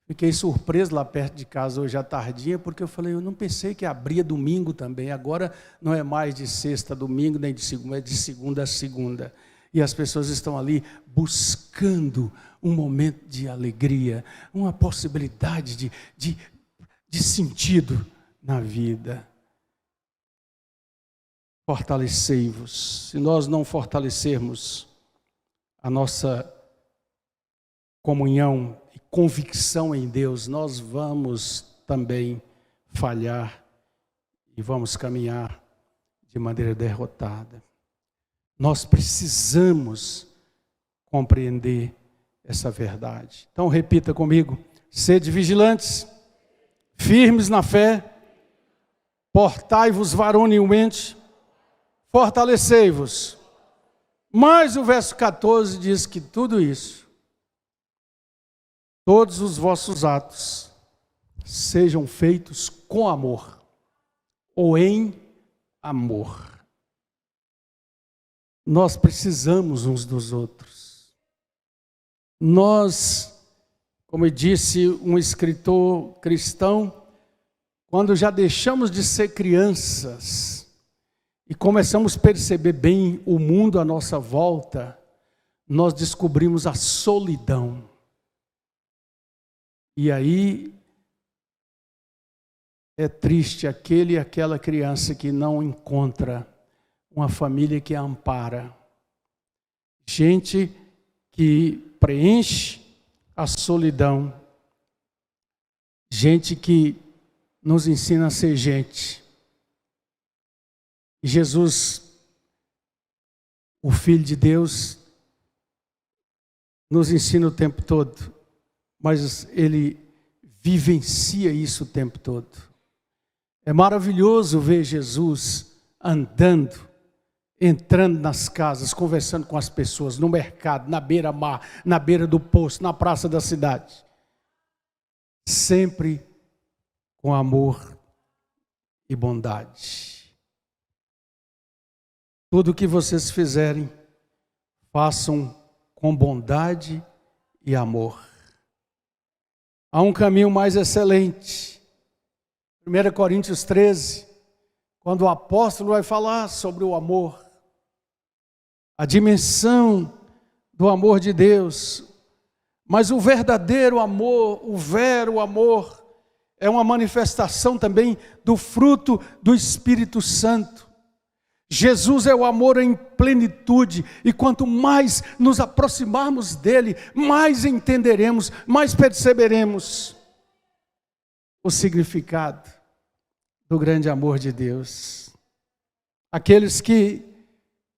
Fiquei surpreso lá perto de casa hoje à tardinha, porque eu falei, eu não pensei que abria domingo também. Agora não é mais de sexta a domingo, nem de segunda, é de segunda a segunda. E as pessoas estão ali buscando um momento de alegria, uma possibilidade de sentido na vida. Fortalecei-vos. Se nós não fortalecermos a nossa comunhão e convicção em Deus, nós vamos também falhar e vamos caminhar de maneira derrotada. Nós precisamos compreender essa verdade. Então repita comigo: sede vigilantes, firmes na fé, portai-vos varonilmente, fortalecei-vos. Mas o verso 14 diz que tudo isso, todos os vossos atos sejam feitos com amor, ou em amor. Nós precisamos uns dos outros. Nós, como disse um escritor cristão, quando já deixamos de ser crianças e começamos a perceber bem o mundo à nossa volta, nós descobrimos a solidão. E aí é triste aquele e aquela criança que não encontra uma família que a ampara. Gente que preenche a solidão. Gente que nos ensina a ser gente. Jesus, o Filho de Deus, nos ensina o tempo todo, mas ele vivencia isso o tempo todo. É maravilhoso ver Jesus andando, entrando nas casas, conversando com as pessoas, no mercado, na beira-mar, na beira do poço, na praça da cidade. Sempre com amor e bondade. Tudo o que vocês fizerem, façam com bondade e amor. Há um caminho mais excelente. 1 Coríntios 13, quando o apóstolo vai falar sobre o amor, a dimensão do amor de Deus, mas o verdadeiro amor, o vero amor, é uma manifestação também do fruto do Espírito Santo. Jesus é o amor em plenitude, e quanto mais nos aproximarmos dele, mais entenderemos, mais perceberemos o significado do grande amor de Deus. Aqueles que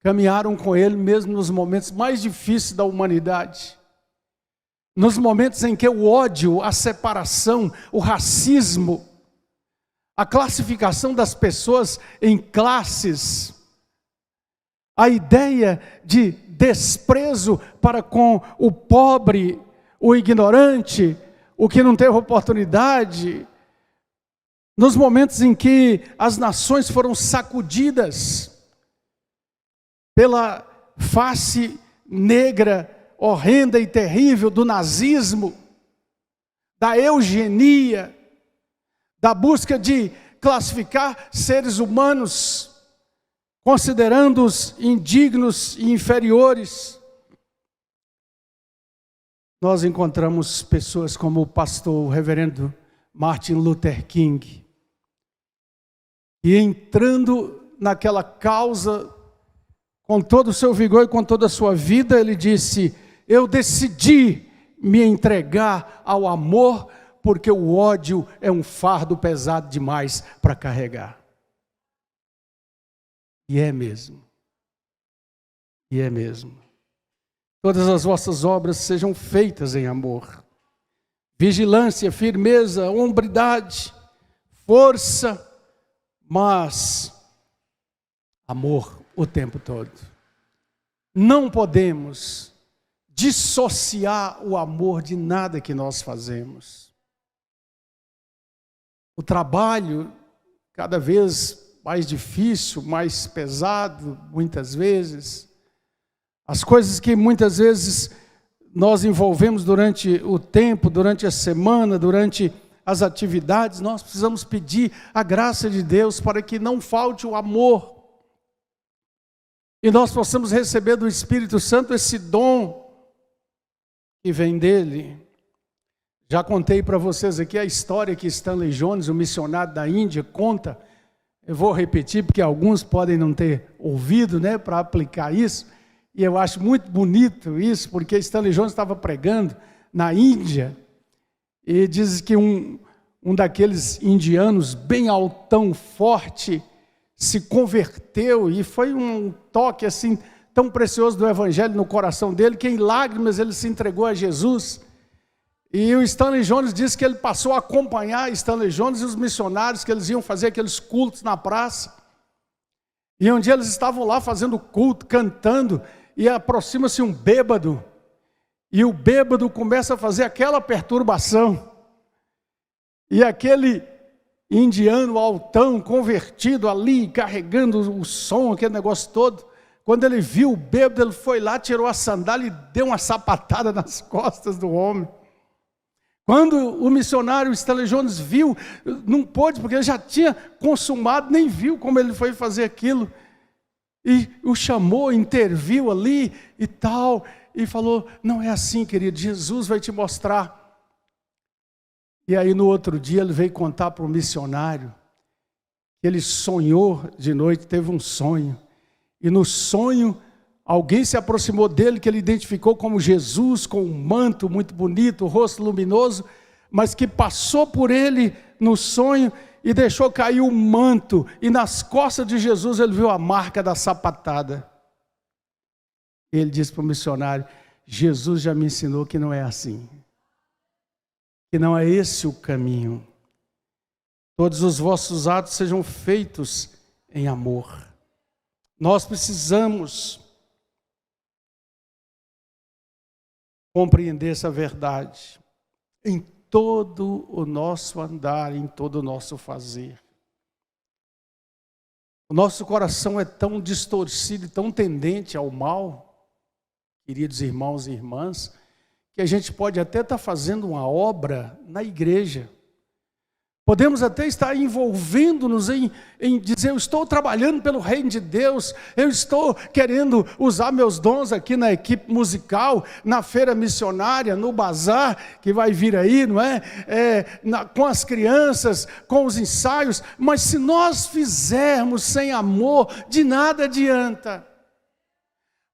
caminharam com ele mesmo nos momentos mais difíceis da humanidade, nos momentos em que o ódio, a separação, o racismo, a classificação das pessoas em classes, a ideia de desprezo para com o pobre, o ignorante, o que não teve oportunidade, nos momentos em que as nações foram sacudidas pela face negra, horrenda e terrível do nazismo, da eugenia, da busca de classificar seres humanos, considerando-os indignos e inferiores, nós encontramos pessoas como o pastor, o reverendo Martin Luther King, e entrando naquela causa com todo o seu vigor e com toda a sua vida, ele disse: eu decidi me entregar ao amor, porque o ódio é um fardo pesado demais para carregar. E é mesmo. E é mesmo. Todas as vossas obras sejam feitas em amor. Vigilância, firmeza, hombridade, força, mas amor o tempo todo. Não podemos dissociar o amor de nada que nós fazemos. O trabalho, cada vez mais difícil, mais pesado, muitas vezes. As coisas que muitas vezes nós envolvemos durante o tempo, durante a semana, durante as atividades, nós precisamos pedir a graça de Deus para que não falte o amor. E nós possamos receber do Espírito Santo esse dom que vem dele. Já contei para vocês aqui a história que Stanley Jones, o missionário da Índia, conta. Eu vou repetir porque alguns podem não ter ouvido, né, para aplicar isso. E eu acho muito bonito isso, porque Stanley Jones estava pregando na Índia e diz que um daqueles indianos bem altão, forte, se converteu, e foi um toque assim tão precioso do evangelho no coração dele, que em lágrimas ele se entregou a Jesus. E o Stanley Jones disse que ele passou a acompanhar Stanley Jones e os missionários, que eles iam fazer aqueles cultos na praça. E um dia eles estavam lá fazendo culto, cantando, e aproxima-se um bêbado, e o bêbado começa a fazer aquela perturbação. E aquele indiano altão, convertido ali, carregando o som, aquele negócio todo, quando ele viu o bêbado, ele foi lá, tirou a sandália e deu uma sapatada nas costas do homem. Quando o missionário Stanley Jones viu, não pôde, porque ele já tinha consumado, nem viu como ele foi fazer aquilo. E o chamou, interviu ali e tal, e falou: não é assim, querido, Jesus vai te mostrar. E aí no outro dia ele veio contar para o missionário que ele sonhou de noite, teve um sonho. E no sonho, alguém se aproximou dele, que ele identificou como Jesus, com um manto muito bonito, o rosto luminoso, mas que passou por ele no sonho e deixou cair o manto. E nas costas de Jesus ele viu a marca da sapatada. Ele disse para o missionário: Jesus já me ensinou que não é assim. Que não é esse o caminho. Todos os vossos atos sejam feitos em amor. Nós precisamos compreender essa verdade em todo o nosso andar, em todo o nosso fazer. O nosso coração é tão distorcido e tão tendente ao mal, queridos irmãos e irmãs, que a gente pode até estar fazendo uma obra na igreja. Podemos até estar envolvendo-nos em dizer, eu estou trabalhando pelo reino de Deus, eu estou querendo usar meus dons aqui na equipe musical, na feira missionária, no bazar que vai vir aí, não é? Com as crianças, com os ensaios, mas se nós fizermos sem amor, de nada adianta.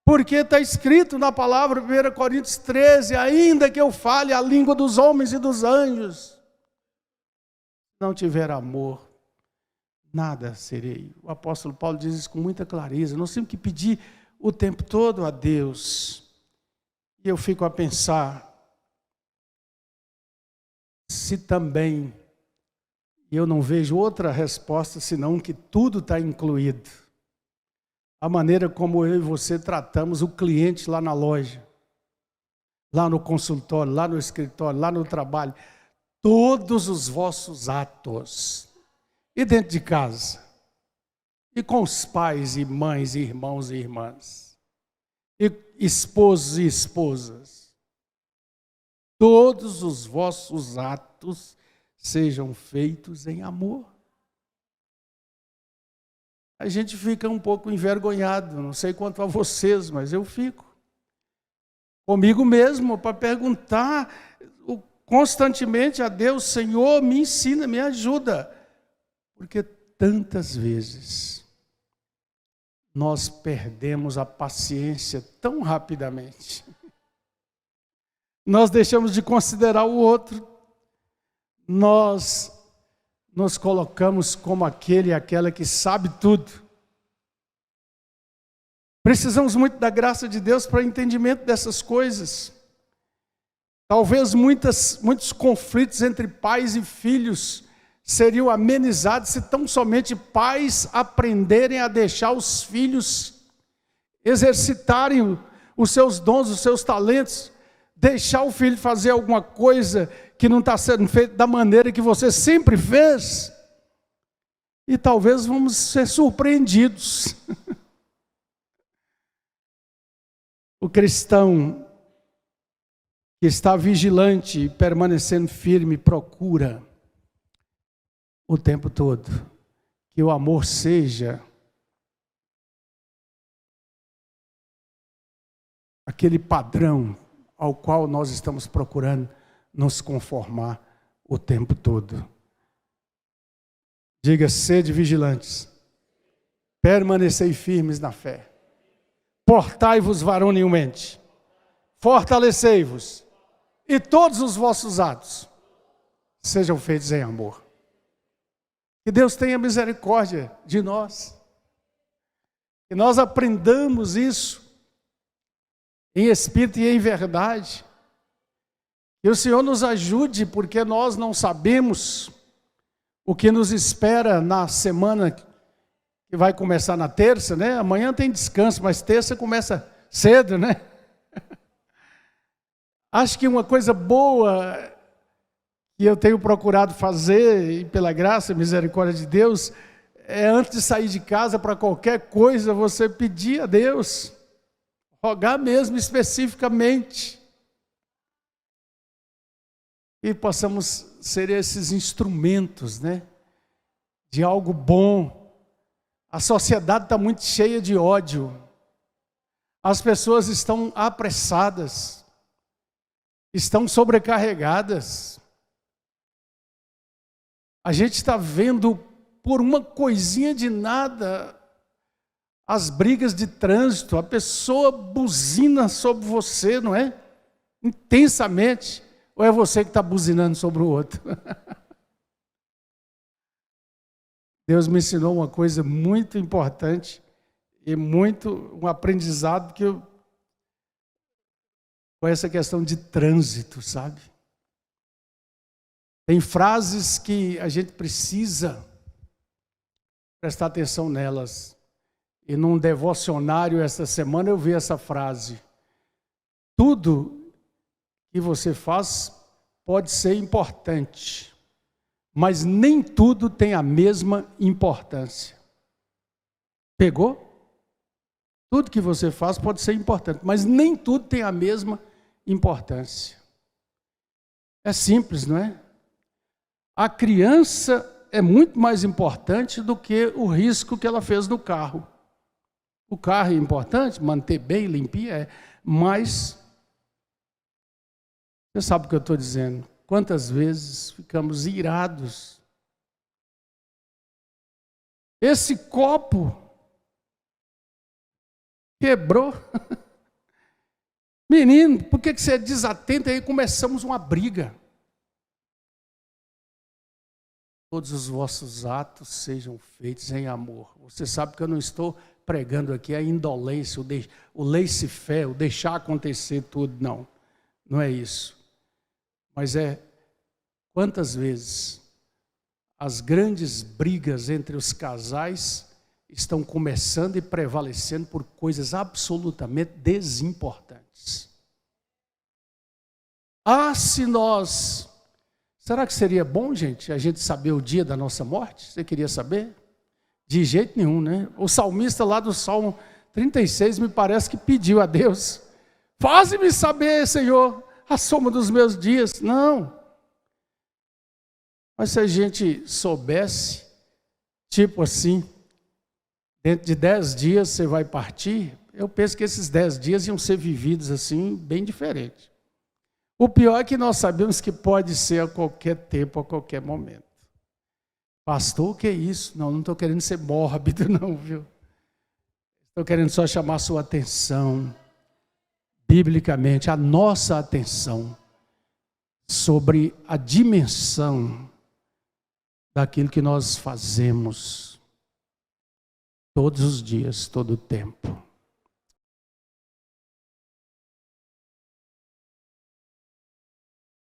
Porque está escrito na palavra, 1 Coríntios 13, ainda que eu fale a língua dos homens e dos anjos, não tiver amor, nada serei. O apóstolo Paulo diz isso com muita clareza. Nós temos que pedir o tempo todo a Deus. E eu fico a pensar, se também, eu não vejo outra resposta senão que tudo está incluído. A maneira como eu e você tratamos o cliente lá na loja, lá no consultório, lá no escritório, lá no trabalho. Todos os vossos atos, e dentro de casa, e com os pais e mães, e irmãos e irmãs, e esposos e esposas, todos os vossos atos sejam feitos em amor. A gente fica um pouco envergonhado, não sei quanto a vocês, mas eu fico. Comigo mesmo, para perguntar constantemente a Deus, Senhor, me ensina, me ajuda. Porque tantas vezes nós perdemos a paciência tão rapidamente. Nós deixamos de considerar o outro. Nós nos colocamos como aquele e aquela que sabe tudo. Precisamos muito da graça de Deus para o entendimento dessas coisas. Talvez muitos conflitos entre pais e filhos seriam amenizados se tão somente pais aprenderem a deixar os filhos exercitarem os seus dons, os seus talentos, deixar o filho fazer alguma coisa que não está sendo feita da maneira que você sempre fez, e talvez vamos ser surpreendidos. O cristão que está vigilante e permanecendo firme, procura o tempo todo que o amor seja aquele padrão ao qual nós estamos procurando nos conformar o tempo todo. Diga, sede vigilantes, permanecei firmes na fé, portai-vos varonilmente, fortalecei-vos, e todos os vossos atos sejam feitos em amor. Que Deus tenha misericórdia de nós. Que nós aprendamos isso em espírito e em verdade. Que o Senhor nos ajude, porque nós não sabemos o que nos espera na semana que vai começar na terça, né? Amanhã tem descanso, mas terça começa cedo, né? Acho que uma coisa boa que eu tenho procurado fazer, e pela graça e misericórdia de Deus, é antes de sair de casa para qualquer coisa, você pedir a Deus, rogar mesmo especificamente, e possamos ser esses instrumentos, né, de algo bom. A sociedade está muito cheia de ódio, as pessoas estão apressadas, estão sobrecarregadas. A gente está vendo por uma coisinha de nada as brigas de trânsito, a pessoa buzina sobre você, não é? Intensamente. Ou é você que está buzinando sobre o outro? Deus me ensinou uma coisa muito importante e um aprendizado que eu com essa questão de trânsito, sabe? Tem frases que a gente precisa prestar atenção nelas. E num devocionário essa semana eu vi essa frase: tudo que você faz pode ser importante, mas nem tudo tem a mesma importância. Pegou? Tudo que você faz pode ser importante, mas nem tudo tem a mesma importância. É simples, não é? A criança é muito mais importante do que o risco que ela fez no carro. O carro é importante, manter bem, limpinho, mas você sabe o que eu estou dizendo. Quantas vezes ficamos irados? Esse copo quebrou. Menino, por que você é desatento? Aí começamos uma briga. Todos os vossos atos sejam feitos em amor. Você sabe que eu não estou pregando aqui a indolência, o laissez-faire, o deixar acontecer tudo, não. Não é isso. Mas quantas vezes as grandes brigas entre os casais estão começando e prevalecendo por coisas absolutamente desimportantes. Será que seria bom, gente, a gente saber o dia da nossa morte? Você queria saber? De jeito nenhum, né? O salmista lá do Salmo 36 me parece que pediu a Deus: faze-me saber, Senhor, a soma dos meus dias. Não. Mas se a gente soubesse, tipo assim, dentro de 10 dias você vai partir, eu penso que esses 10 dias iam ser vividos assim, bem diferente. O pior é que nós sabemos que pode ser a qualquer tempo, a qualquer momento. Pastor, o que é isso? Não estou querendo ser mórbido, não, viu? Estou querendo só chamar a sua atenção, biblicamente, a nossa atenção, sobre a dimensão daquilo que nós fazemos todos os dias, todo o tempo.